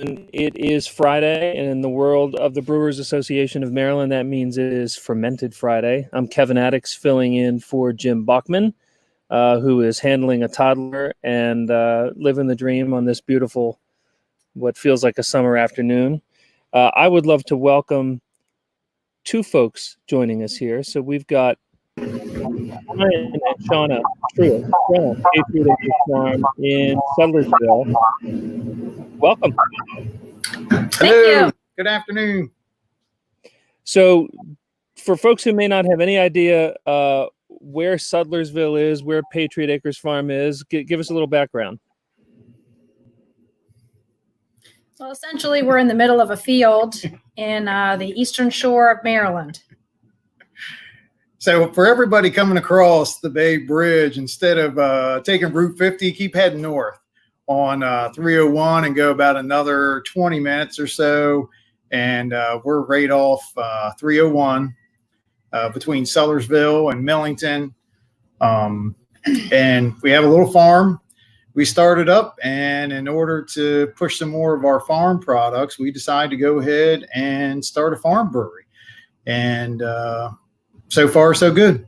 It is Friday, and in the world of the Brewers Association of Maryland, that means it is Fermented Friday. I'm Kevin Addix, filling in for Jim Bachman, who is handling a toddler and living the dream on this beautiful, what feels like a summer afternoon. I would love to welcome two folks joining us here. So we've got Ryan and Shauna Truitt from Patriot Acres Farm in Sudlersville. Welcome. Hello. You. Good afternoon. So for folks who may not have any idea where Sudlersville is, where Patriot Acres Farm is, give us a little background. Well, essentially, we're in the middle of a field in the eastern shore of Maryland. So for everybody coming across the Bay Bridge, instead of taking Route 50, keep heading north on 301 and go about another 20 minutes or so. And we're right off 301 between Sudlersville and Millington. And we have a little farm we started up. And in order to push some more of our farm products, we decided to go ahead and start a farm brewery. And so far, so good.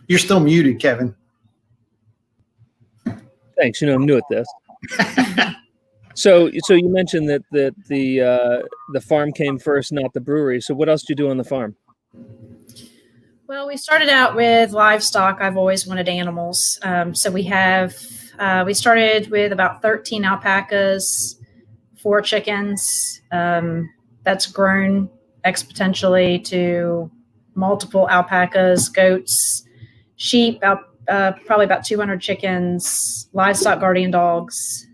You're still muted, Kevin. Thanks. You know, I'm new at this. So you mentioned that the farm came first, not the brewery. So what else do you do on the farm? Well, we started out with livestock. I've always wanted animals. So we started with about 13 alpacas, 4 chickens. That's grown exponentially to multiple alpacas, goats, sheep, probably about 200 chickens, livestock guardian dogs,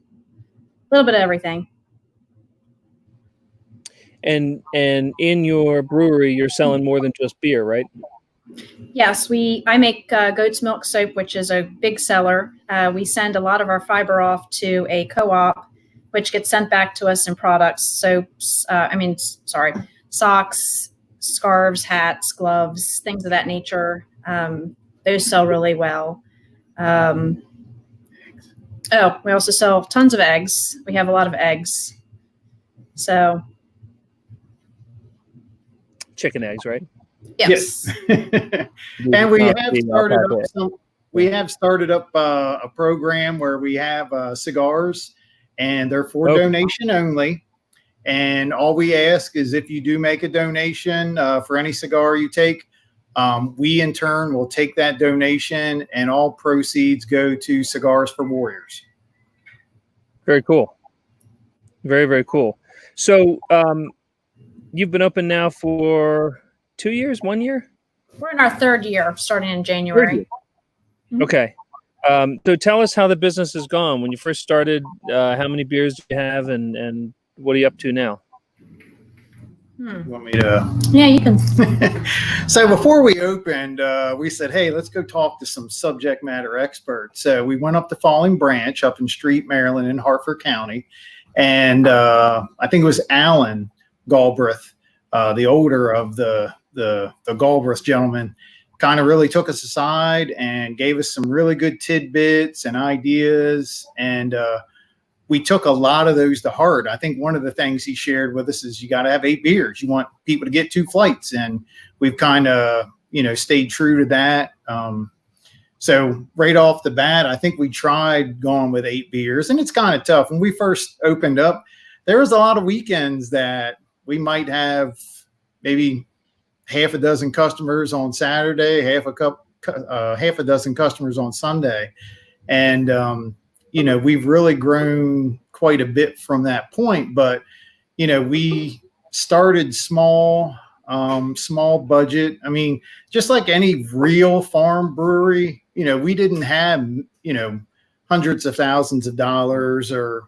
a little bit of everything. And in your brewery, you're selling more than just beer, right? Yes, I make goat's milk soap, which is a big seller. We send a lot of our fiber off to a co-op, which gets sent back to us in products. Soaps, socks, scarves, hats, gloves, things of that nature. Those sell really well. We also sell tons of eggs. We have a lot of eggs. So. Chicken eggs, right? Yes. And we have started up a program where we have cigars, and they're for donation only. And all we ask is if you do make a donation for any cigar you take, we in turn will take that donation, and all proceeds go to Cigars for Warriors. Very cool. Very, very cool. So you've been open now for 2 years, 1 year? We're in our 3rd year, starting in January. Mm-hmm. Okay. So tell us how the business has gone. When you first started, how many beers do you have, and what are you up to now? You want me to? Yeah, you can. So before we opened, we said, hey, let's go talk to some subject matter experts. So we went up to Falling Branch up in Street, Maryland in Hartford County. And I think it was Alan Galbraith, the older of the Galbraith gentleman, kind of really took us aside and gave us some really good tidbits and ideas. And we took a lot of those to heart. I think one of the things he shared with us is you got to have 8 beers. You want people to get 2 flights. And we've kind of, stayed true to that. So right off the bat, I think we tried going with 8 beers, and it's kind of tough. When we first opened up, there was a lot of weekends that we might have maybe half a dozen customers on Saturday, half a dozen customers on Sunday. And, we've really grown quite a bit from that point, but, we started small budget. I mean, just like any real farm brewery, we didn't have, hundreds of thousands of dollars or,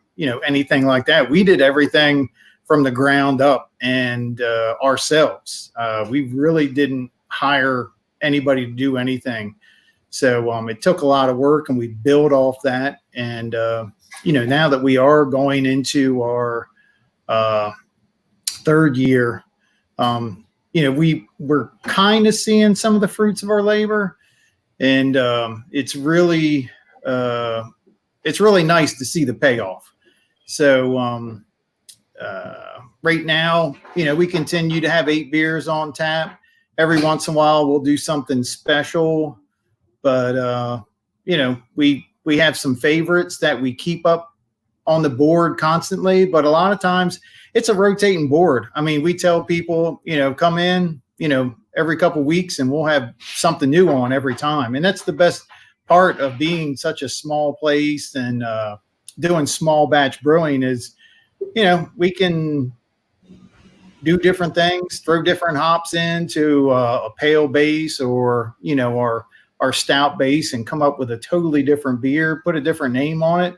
anything like that. We did everything from the ground up and ourselves. We really didn't hire anybody to do anything. So it took a lot of work, and we built off that. And, now that we are going into our 3rd year, we're kind of seeing some of the fruits of our labor. And it's really it's really nice to see the payoff. So right now, we continue to have 8 beers on tap. Every once in a while, we'll do something special, but we have some favorites that we keep up on the board constantly, but a lot of times it's a rotating board. I mean, we tell people, come in, every couple of weeks and we'll have something new on every time. And that's the best part of being such a small place and doing small batch brewing is, we can do different things, throw different hops into a pale base or, our stout base and come up with a totally different beer, put a different name on it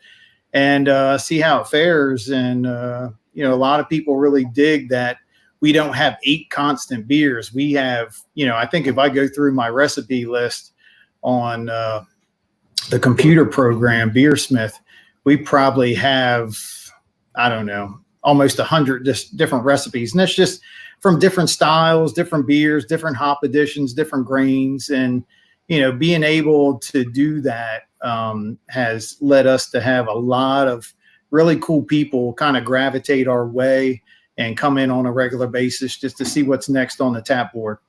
and see how it fares. And, a lot of people really dig that we don't have 8 constant beers. We have, I think if I go through my recipe list on the computer program, Beersmith, we probably have, I don't know, almost 100 different recipes. And that's just from different styles, different beers, different hop additions, different grains. And, being able to do that has led us to have a lot of really cool people kind of gravitate our way and come in on a regular basis just to see what's next on the tap board.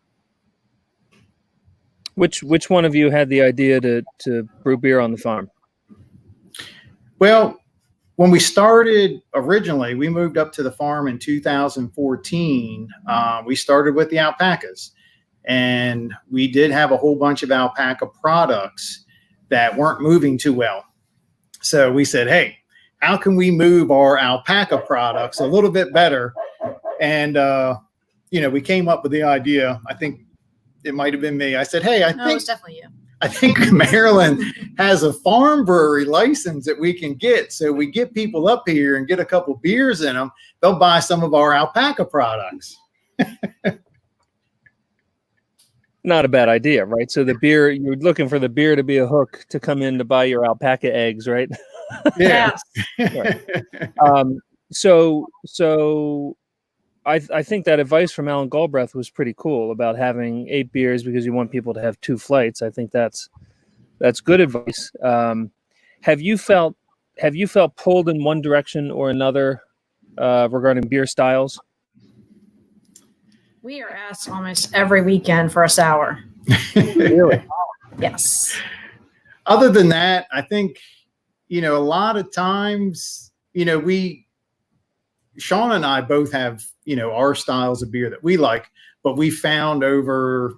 Which one of you had the idea to brew beer on the farm? Well, when we started originally, we moved up to the farm in 2014. We started with the alpacas, and we did have a whole bunch of alpaca products that weren't moving too well. So we said, hey, how can we move our alpaca products a little bit better? And, we came up with the idea. I think it might have been me. I said, hey, it was definitely you. I think Maryland has a farm brewery license that we can get. So we get people up here and get a couple beers in them. They'll buy some of our alpaca products. Not a bad idea, right? So the beer, you're looking for the beer to be a hook to come in to buy your alpaca eggs, right? Yeah. Right. So I think that advice from Alan Galbraith was pretty cool about having 8 beers because you want people to have 2 flights. I think that's good advice. Have you felt pulled in one direction or another regarding beer styles? We are asked almost every weekend for a sour. Really? Yes. Other than that, I think, a lot of times, Sean and I both have, our styles of beer that we like, but we found over,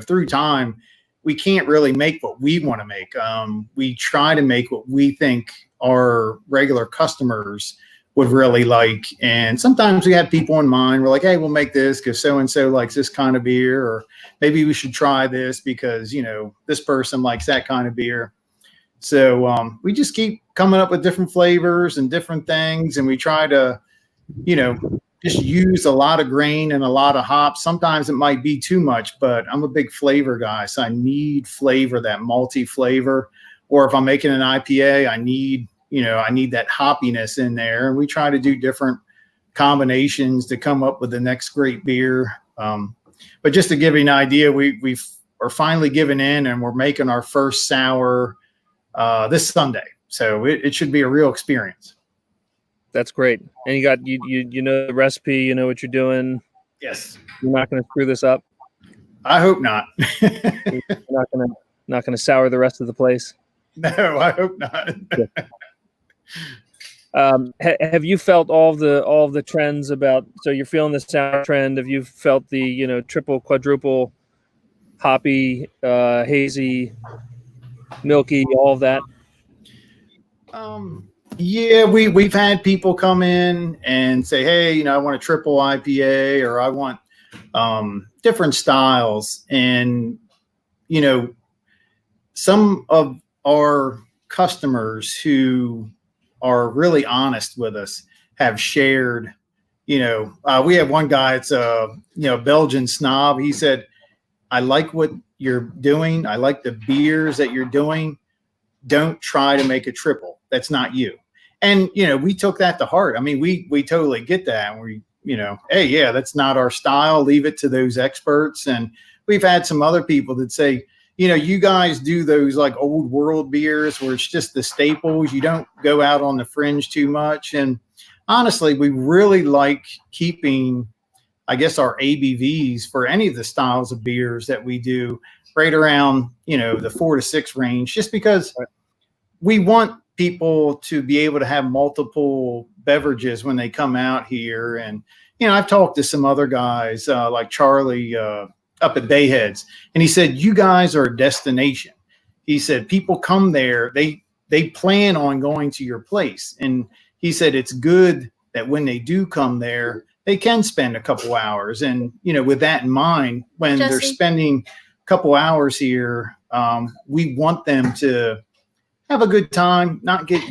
through time, we can't really make what we want to make. We try to make what we think our regular customers would really like. And sometimes we have people in mind. We're like, hey, we'll make this because so-and-so likes this kind of beer, or maybe we should try this because, this person likes that kind of beer. So we just keep coming up with different flavors and different things. And we try to, just use a lot of grain and a lot of hops. Sometimes it might be too much, but I'm a big flavor guy. So I need flavor, that malty flavor. Or if I'm making an IPA, I need that hoppiness in there. And we try to do different combinations to come up with the next great beer. But just to give you an idea, we are finally giving in and we're making our first sour this Sunday. So it should be a real experience. That's great. And you know the recipe, you know what you're doing. Yes. You're not going to screw this up. I hope not. You're not going to sour the rest of the place. No, I hope not. Have you felt all the trends about? So you're feeling the sour trend. Have you felt the triple, quadruple, hoppy, hazy, milky, all of that? Yeah, we've had people come in and say, hey, I want a triple IPA or I want different styles. And, some of our customers who are really honest with us have shared, we have one guy, it's a, Belgian snob. He said, I like what you're doing. I like the beers that you're doing. Don't try to make a triple. That's not you. And, we took that to heart. I mean, we totally get that. And we, hey, yeah, that's not our style. Leave it to those experts. And we've had some other people that say, you guys do those like old world beers where it's just the staples. You don't go out on the fringe too much. And honestly, we really like keeping, I guess, our ABVs for any of the styles of beers that we do right around, the 4 to 6 range, just because we want people to be able to have multiple beverages when they come out here. And, I've talked to some other guys like Charlie up at Bayheads, and he said, you guys are a destination. He said, people come there, they plan on going to your place. And he said, it's good that when they do come there, they can spend a couple hours. And, with that in mind, when they're spending a couple hours here, we want them to have a good time, not get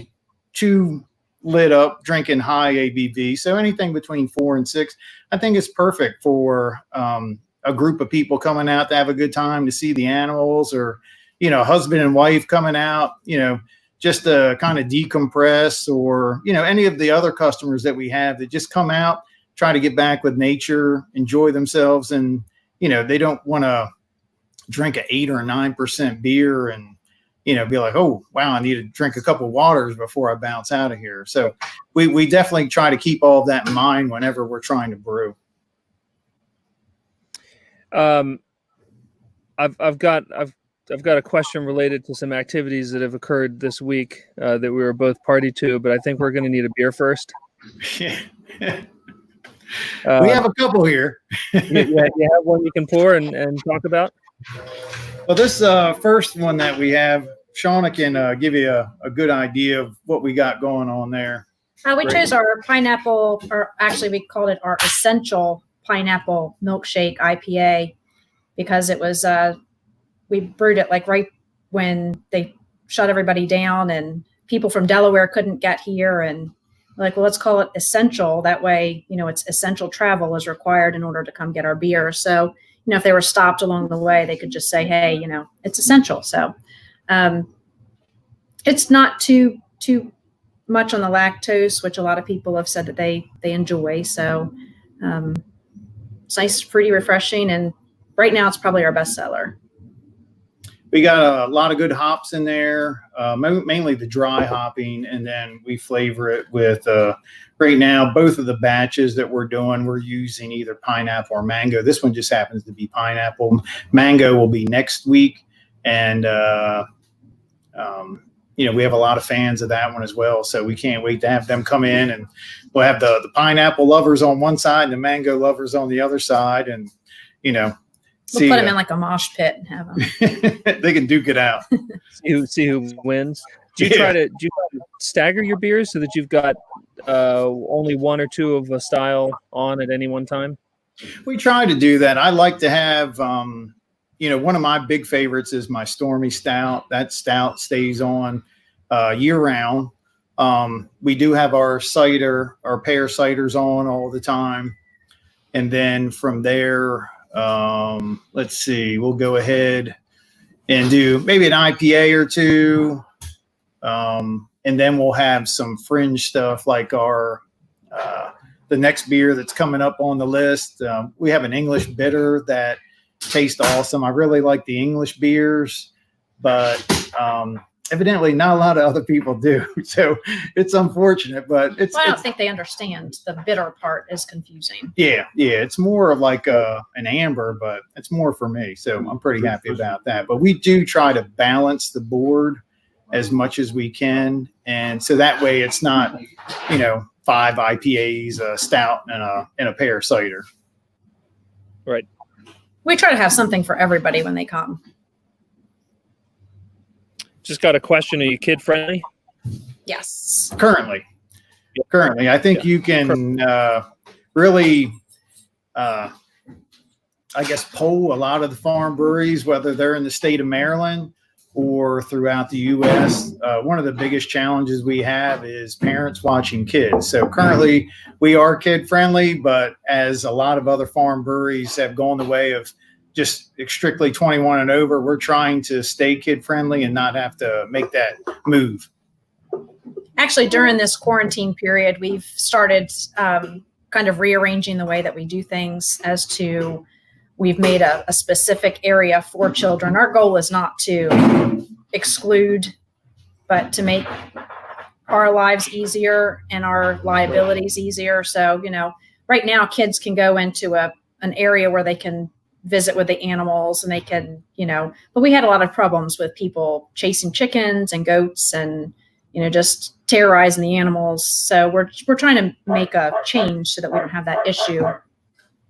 too lit up drinking high ABV. So anything between 4 and 6, I think is perfect for a group of people coming out to have a good time, to see the animals, or, husband and wife coming out, just to kind of decompress, or, any of the other customers that we have that just come out, try to get back with nature, enjoy themselves. And, they don't want to drink an 8 or a 9% beer and, be like, oh, wow, I need to drink a couple of waters before I bounce out of here. So we definitely try to keep all of that in mind whenever we're trying to brew. I've got a question related to some activities that have occurred this week that we were both party to, but I think we're going to need a beer first. We have a couple here. you have one you can pour and talk about? Well, this first one that we have, Shauna can give you a good idea of what we got going on there. We chose our pineapple, or actually we called it our essential pineapple milkshake IPA, because it was, we brewed it like right when they shut everybody down and people from Delaware couldn't get here. And we're like, well, let's call it essential. That way, it's essential travel is required in order to come get our beer. So, if they were stopped along the way, they could just say, hey, it's essential. So it's not too much on the lactose, which a lot of people have said that they enjoy. So it's nice, fruity, refreshing. And right now it's probably our best seller. We got a lot of good hops in there, mainly the dry hopping, and then we flavor it with, right now, both of the batches that we're doing, we're using either pineapple or mango. This one just happens to be pineapple. Mango will be next week, and we have a lot of fans of that one as well, so we can't wait to have them come in, and we'll have the pineapple lovers on one side and the mango lovers on the other side, and we'll put them in like a mosh pit and have them. They can duke it out. see who wins. Do you try to stagger your beers so that you've got only one or two of a style on at any one time? We try to do that. I like to have, one of my big favorites is my Stormy Stout. That stout stays on year round. We do have our cider, our pear ciders on all the time. And then from there, let's see, we'll go ahead and do maybe an IPA or two. And then we'll have some fringe stuff like our, the next beer that's coming up on the list. We have an English bitter that tastes awesome. I really like the English beers, but, evidently not a lot of other people do. So it's unfortunate, but I don't think they understand the bitter part is confusing. Yeah. It's more of like an amber, but it's more for me. So I'm pretty happy about that. But we do try to balance the board as much as we can. And so that way it's not, 5 IPAs, a stout, and a pear cider. Right. We try to have something for everybody when they come. Just got a question. Are you kid friendly? Yes. Currently, I think you can really, I guess, poll a lot of the farm breweries, whether they're in the state of Maryland or throughout the U.S. One of the biggest challenges we have is parents watching kids. So currently we are kid friendly, but as a lot of other farm breweries have gone the way of just strictly 21 and over, we're trying to stay kid friendly and not have to make that move. Actually, during this quarantine period, we've started kind of rearranging the way that we do things as to We've made a specific area for children. Our goal is not to exclude, but to make our lives easier and our liabilities easier. So, right now kids can go into an area where they can visit with the animals and they can, but we had a lot of problems with people chasing chickens and goats and, just terrorizing the animals. So we're trying to make a change so that we don't have that issue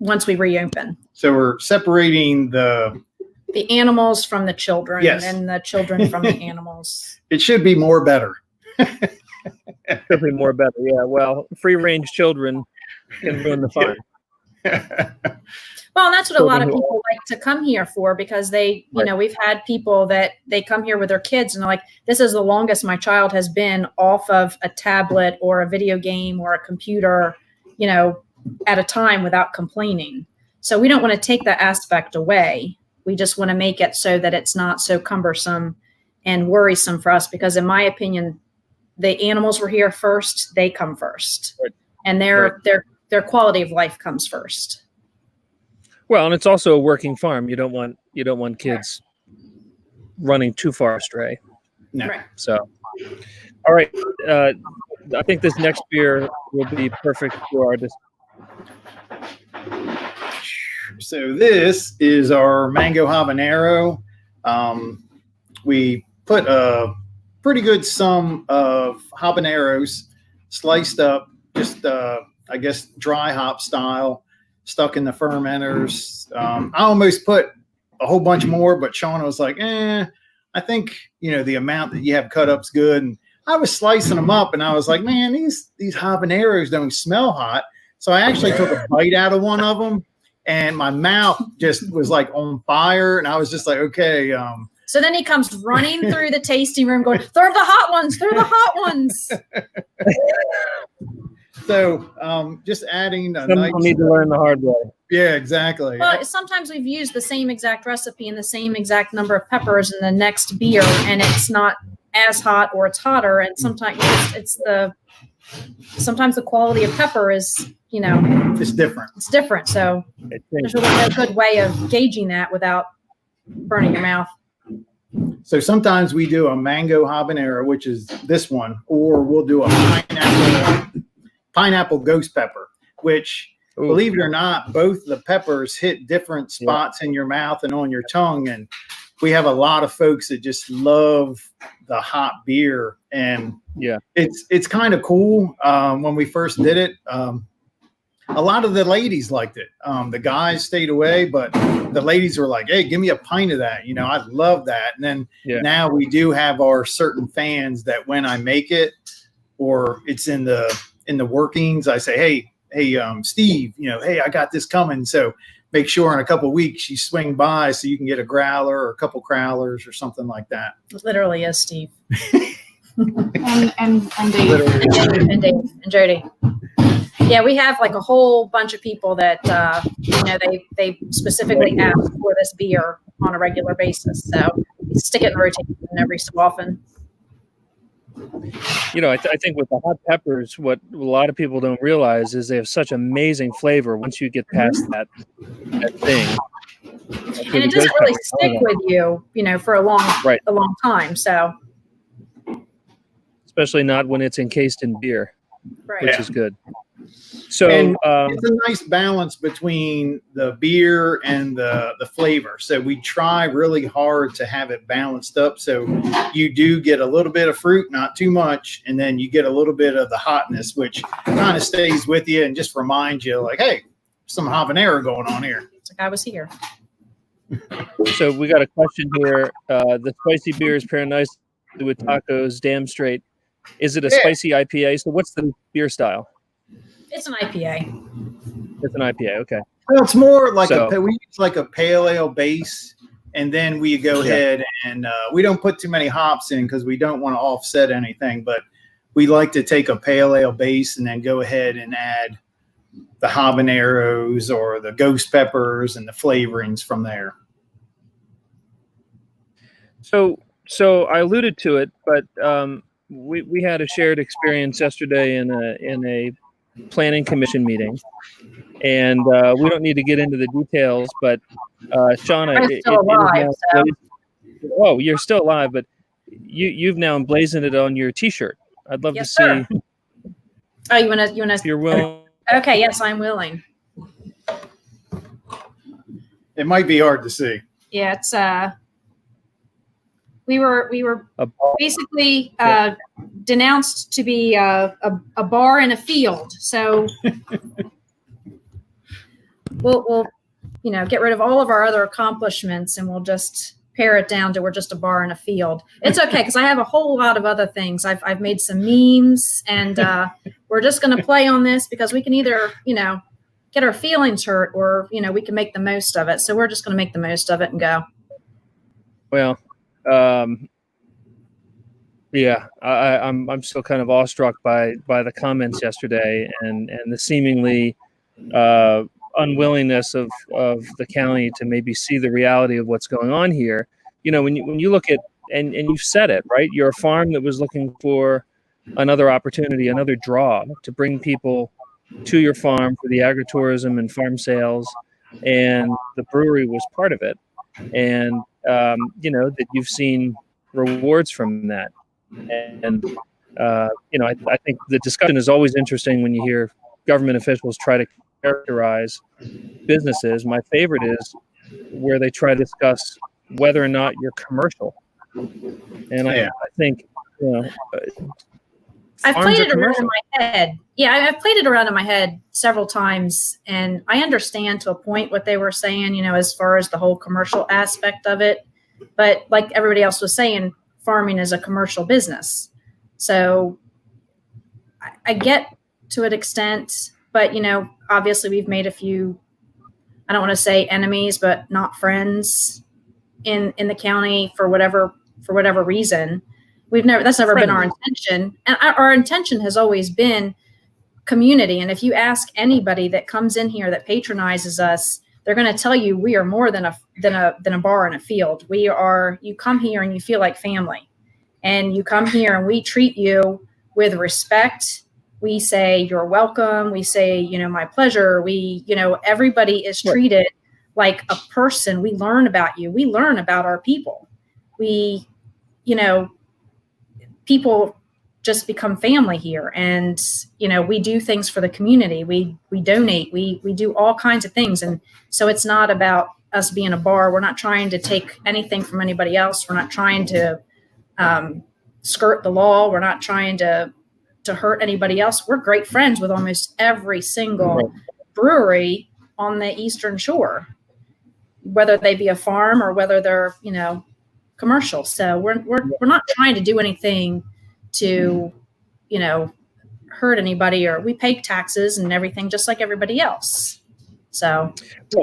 once we reopen. So we're separating the animals from the children, yes, and the children from the animals. It should be more better. Should be more better. Yeah. Well, free range children can ruin the fun. Well, and that's what a lot of people like to come here for, because they, we've had people that they come here with their kids and they're like, this is the longest my child has been off of a tablet or a video game or a computer, at a time without complaining. So we don't want to take that aspect away. We just want to make it so that it's not so cumbersome and worrisome for us, because in my opinion, the animals were here first, they come first. Right. And their quality of life comes first. Well, and it's also a working farm. You don't want kids running too far astray. No. Right. So, all right. I think this next beer will be perfect for our So this is our mango habanero. We put a pretty good sum of habaneros sliced up, just I guess dry hop style, stuck in the fermenters. I almost put a whole bunch more, but Shauna was like, I think, the amount that you have cut up's good. And I was slicing them up and I was like, man, these habaneros don't smell hot. So I actually took a bite out of one of them and my mouth just was like on fire. And I was just like, okay. So then he comes running through the tasting room going, throw the hot ones, throw the hot ones. So just adding a nice... need to learn the hard way. Yeah, exactly. Well, sometimes we've used the same exact recipe and the same exact number of peppers in the next beer, and it's not as hot or it's hotter. And sometimes sometimes the quality of pepper is, it's different. It's different. So there's really no good way of gauging that without burning your mouth. So sometimes we do a mango habanero, which is this one, or we'll do a pineapple ghost pepper, which, believe it or not, both the peppers hit different spots in your mouth and on your tongue. And we have a lot of folks that just love the hot beer. And it's kind of cool. When we first did it, a lot of the ladies liked it. The guys stayed away, but the ladies were like, hey, give me a pint of that. I love that. And then now we do have our certain fans that when I make it or it's in the workings, I say, hey, Steve, hey, I got this coming. So make sure in a couple of weeks you swing by so you can get a growler or a couple growlers or something like that. It literally is Steve. and Dave. And Dave and Jody. Yeah, we have like a whole bunch of people that, they specifically ask for this beer on a regular basis. So stick it in the rotation every so often. I think with the hot peppers, what a lot of people don't realize is they have such amazing flavor once you get past that thing. And it doesn't really stick with you, for a long time. So, especially not when it's encased in beer, which is good. So it's a nice balance between the beer and the flavor. So we try really hard to have it balanced up. So you do get a little bit of fruit, not too much. And then you get a little bit of the hotness, which kind of stays with you and just reminds you like, hey, some habanero going on here. It's like I was here. So we got a question here. The spicy beers pair nicely with tacos, damn straight. Is it a spicy IPA? So what's the beer style? It's an IPA. It's an IPA, okay. Well, it's more like we use like a pale ale base, and then we go ahead and we don't put too many hops in because we don't want to offset anything. But we like to take a pale ale base and then go ahead and add the habaneros or the ghost peppers and the flavorings from there. So I alluded to it, but we had a shared experience yesterday in a planning commission meeting, and we don't need to get into the details, but Shauna, I'm still alive, so. Oh, you're still alive, but you've now emblazoned it on your T-shirt. I'd love to see. Sir. Oh, you wanna? If you're willing. Okay, yes, I'm willing. It might be hard to see. Yeah, it's we were basically denounced to be a bar in a field. So we'll get rid of all of our other accomplishments, and we'll just pare it down to we're just a bar in a field. It's okay, because I have a whole lot of other things. I've made some memes, and we're just going to play on this because we can either get our feelings hurt, or we can make the most of it. So we're just going to make the most of it and go. Well, yeah, I'm still kind of awestruck by the comments yesterday, and the seemingly unwillingness of the county to maybe see the reality of what's going on here. When you look at, and you've said it, right? You're a farm that was looking for another opportunity, another draw to bring people to your farm for the agritourism and farm sales, and the brewery was part of it. And that you've seen rewards from that. And I think the discussion is always interesting when you hear government officials try to characterize businesses. My favorite is where they try to discuss whether or not you're commercial. And I think I've played it around in my head. Yeah, I've played it around in my head several times, and I understand to a point what they were saying, as far as the whole commercial aspect of it. But like everybody else was saying, farming is a commercial business. So I get to an extent, but, obviously we've made a few, I don't want to say enemies, but not friends in the county for whatever reason. That's never been our intention. And our intention has always been community. And if you ask anybody that comes in here that patronizes us, they're going to tell you we are more than a bar in a field. You come here and you feel like family, and you come here and we treat you with respect. We say you're welcome. We say, my pleasure. Everybody is treated like a person. We learn about you. We learn about our people. People just become family here, and we do things for the community. We donate. We do all kinds of things, and so it's not about us being a bar. We're not trying to take anything from anybody else. We're not trying to skirt the law. We're not trying to hurt anybody else. We're great friends with almost every single brewery on the Eastern Shore, whether they be a farm or whether they're commercial. So we're not trying to do anything to hurt anybody, or we pay taxes and everything just like everybody else. So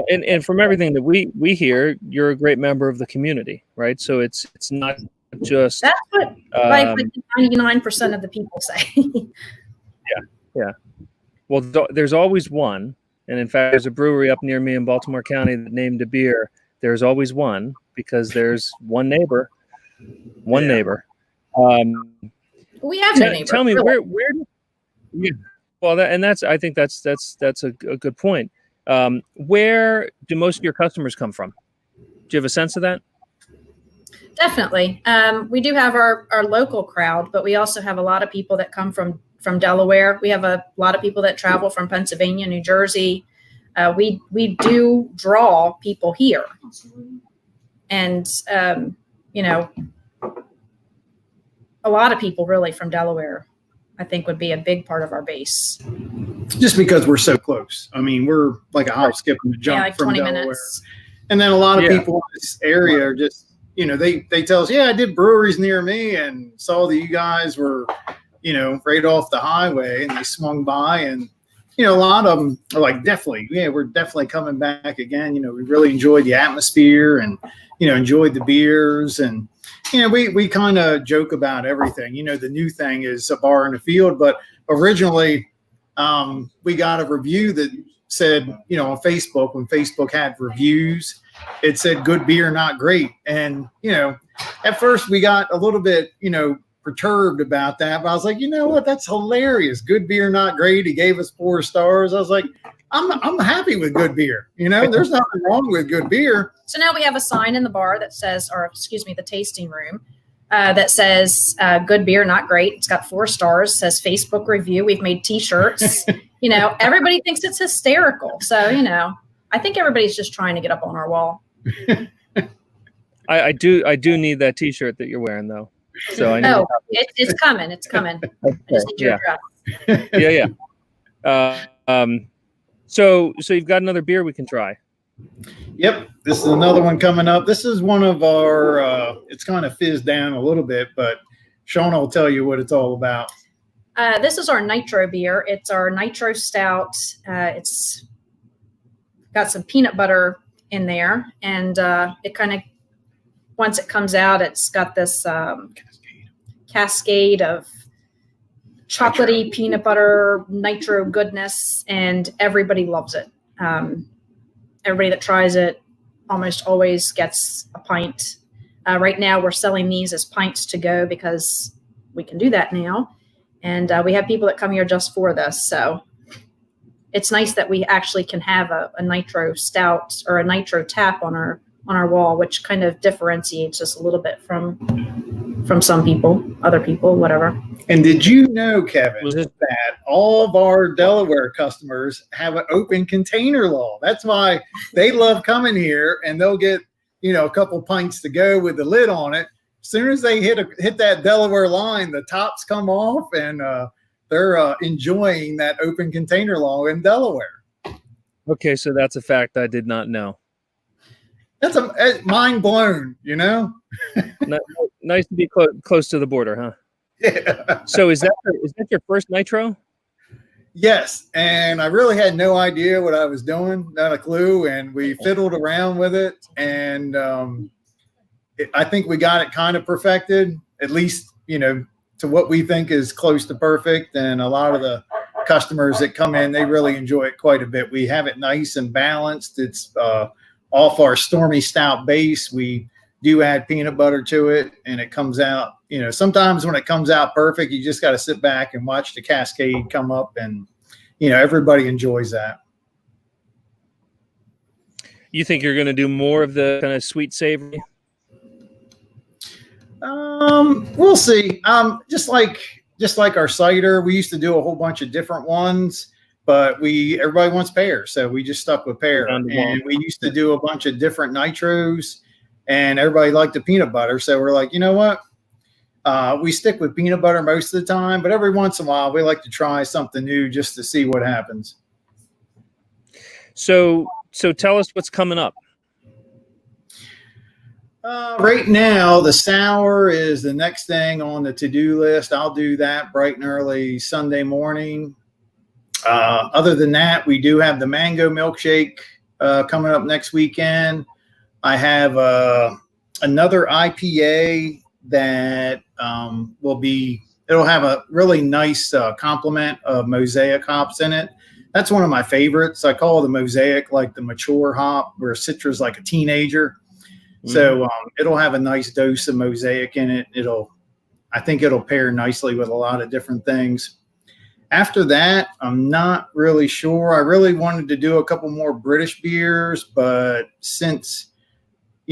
and from everything that we hear, you're a great member of the community, right? So it's not just that's what like 99% of the people say. yeah. Well, there's always one, and in fact there's a brewery up near me in Baltimore County that named a beer There's Always One, because there's one neighbor. We have no neighbor. Tell me where yeah. Well, I think that's a good point. Where do most of your customers come from? Do you have a sense of that? Definitely. We do have our local crowd, but we also have a lot of people that come from Delaware. We have a lot of people that travel from Pennsylvania, New Jersey. We do draw people here. And, a lot of people really from Delaware, I think, would be a big part of our base. Just because we're so close. I mean, we're like a hop, skip, and a jump like from 20 Delaware. minutes. And then a lot of people in this area are just, they tell us, I did breweries near me and saw that you guys were, right off the highway, and they swung by, and, a lot of them are like, definitely, we're definitely coming back again. We really enjoyed the atmosphere and, enjoyed the beers, and, we kind of joke about everything. The new thing is a bar in the field, but originally we got a review that said, on Facebook, when Facebook had reviews, it said good beer, not great. And, at first we got a little bit, perturbed about that, but I was like, you know what? That's hilarious. Good beer, not great. He gave us 4 stars. I was like, I'm happy with good beer. There's nothing wrong with good beer. So now we have a sign in the bar that says, or excuse me, the tasting room that says good beer, not great. It's got 4 stars, says Facebook review. We've made t-shirts. Everybody thinks it's hysterical. So, I think everybody's just trying to get up on our wall. I do need that t-shirt that you're wearing though. So I know it's coming. It's coming. I just need your address. Yeah. So you've got another beer we can try. Yep. This is another one coming up. This is one of our, it's kind of fizzed down a little bit, but Sean will tell you what it's all about. This is our Nitro beer. It's our Nitro Stout. It's got some peanut butter in there, and it kind of, once it comes out, it's got this cascade of chocolatey peanut butter nitro goodness, and everybody loves it. Everybody that tries it almost always gets a pint. Right now we're selling these as pints to go because we can do that now, and we have people that come here just for this. So it's nice that we actually can have a Nitro Stout or a Nitro tap on our wall, which kind of differentiates us a little bit from some people, other people, whatever. And did you know, Kevin, that all of our Delaware customers have an open container law? That's why they love coming here, and they'll get, a couple pints to go with the lid on it. As soon as they hit that Delaware line, the tops come off, and they're enjoying that open container law in Delaware. Okay, so that's a fact I did not know. That's mind blown, Nice to be close to the border, huh? Yeah. So is that your first Nitro? Yes, and I really had no idea what I was doing, not a clue, and we fiddled around with it, and I think we got it kind of perfected, at least, to what we think is close to perfect, and a lot of the customers that come in, they really enjoy it quite a bit. We have it nice and balanced. It's off our Stormy Stout base. We do add peanut butter to it, and it comes out, sometimes when it comes out perfect, you just got to sit back and watch the cascade come up, and, everybody enjoys that. You think you're going to do more of the kind of sweet savory? We'll see. Just like our cider, we used to do a whole bunch of different ones, but everybody wants pear, so we just stuck with pear. And we used to do a bunch of different nitros, and everybody liked the peanut butter, so we're like, you know what? We stick with peanut butter most of the time, but every once in a while, we like to try something new just to see what happens. So tell us what's coming up. Right now, the sour is the next thing on the to-do list. I'll do that bright and early Sunday morning. Other than that, we do have the mango milkshake coming up next weekend. I have another IPA that it'll have a really nice complement of mosaic hops in it. That's one of my favorites. I call the mosaic like the mature hop, where Citra is like a teenager. So it'll have a nice dose of mosaic in it. I think it'll pair nicely with a lot of different things. After that, I'm not really sure. I really wanted to do a couple more British beers, but since,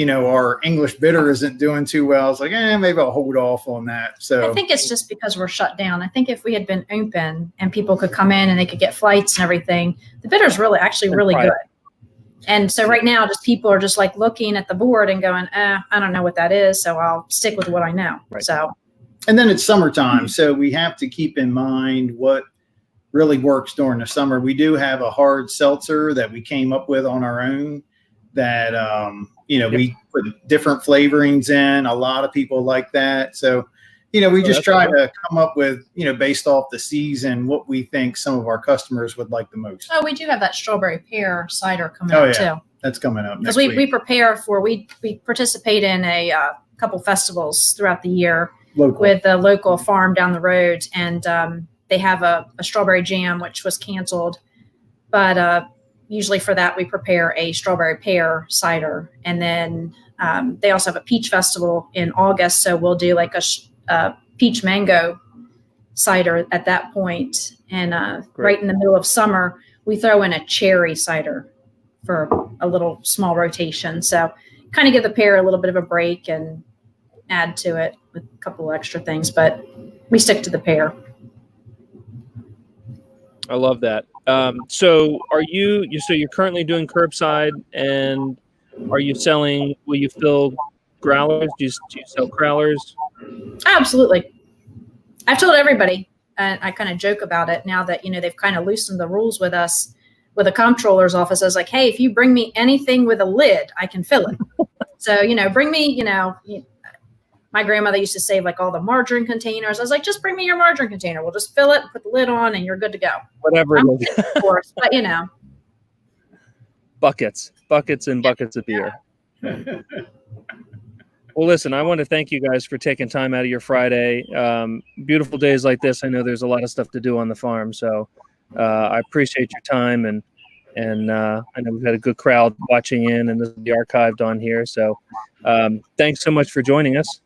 our English bitter isn't doing too well, I was like, maybe I'll hold off on that. So I think it's just because we're shut down. I think if we had been open and people could come in and they could get flights and everything, the bitter's really good. And so right now, just people are just like looking at the board and going, I don't know what that is, so I'll stick with what I know. Right. So, and then it's summertime, so we have to keep in mind what really works during the summer. We do have a hard seltzer that we came up with on our own that, we put different flavorings in. A lot of people like that. So, we just try to come up with, based off the season, what we think some of our customers would like the most. Oh, we do have that strawberry pear cider coming up too. That's coming up because we prepare for, we participate in a couple festivals throughout the year with a local farm down the road, and they have a strawberry jam, which was canceled, but usually for that we prepare a strawberry pear cider, and then they also have a peach festival in August, so we'll do like a peach mango cider at that point. And right in the middle of summer, we throw in a cherry cider for a little small rotation. So kind of give the pear a little bit of a break and add to it with a couple extra things, but we stick to the pear. I love that. So you're currently doing curbside, and will you fill growlers? Do you sell growlers? Absolutely. I've told everybody, and I kind of joke about it now that, they've kind of loosened the rules with us, with the comptroller's office. I was like, hey, if you bring me anything with a lid, I can fill it. So, bring me, my grandmother used to save like all the margarine containers. I was like, just bring me your margarine container. We'll just fill it, put the lid on, and you're good to go. Whatever. Of course, but buckets and buckets of beer. Well, listen, I want to thank you guys for taking time out of your Friday. Beautiful days like this, I know there's a lot of stuff to do on the farm. So I appreciate your time, and I know we've had a good crowd watching in, and this will be archived on here. So thanks so much for joining us.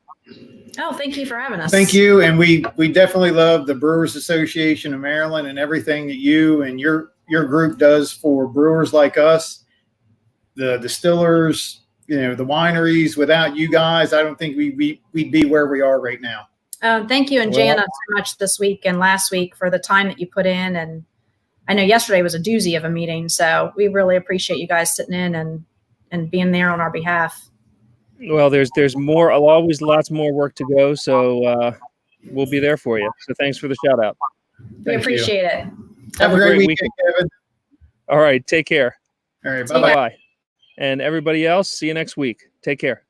Oh, thank you for having us. Thank you. And we definitely love the Brewers Association of Maryland and everything that you and your group does for brewers like us, the distillers, the wineries. Without you guys, I don't think we'd be where we are right now. Thank you and Jana so much this week and last week for the time that you put in. And I know yesterday was a doozy of a meeting, so we really appreciate you guys sitting in and being there on our behalf. Well, there's more, always lots more work to go, so we'll be there for you. So thanks for the shout out. We appreciate it. Have a great weekend, Kevin. All right, take care. All right, bye-bye. And everybody else, see you next week. Take care.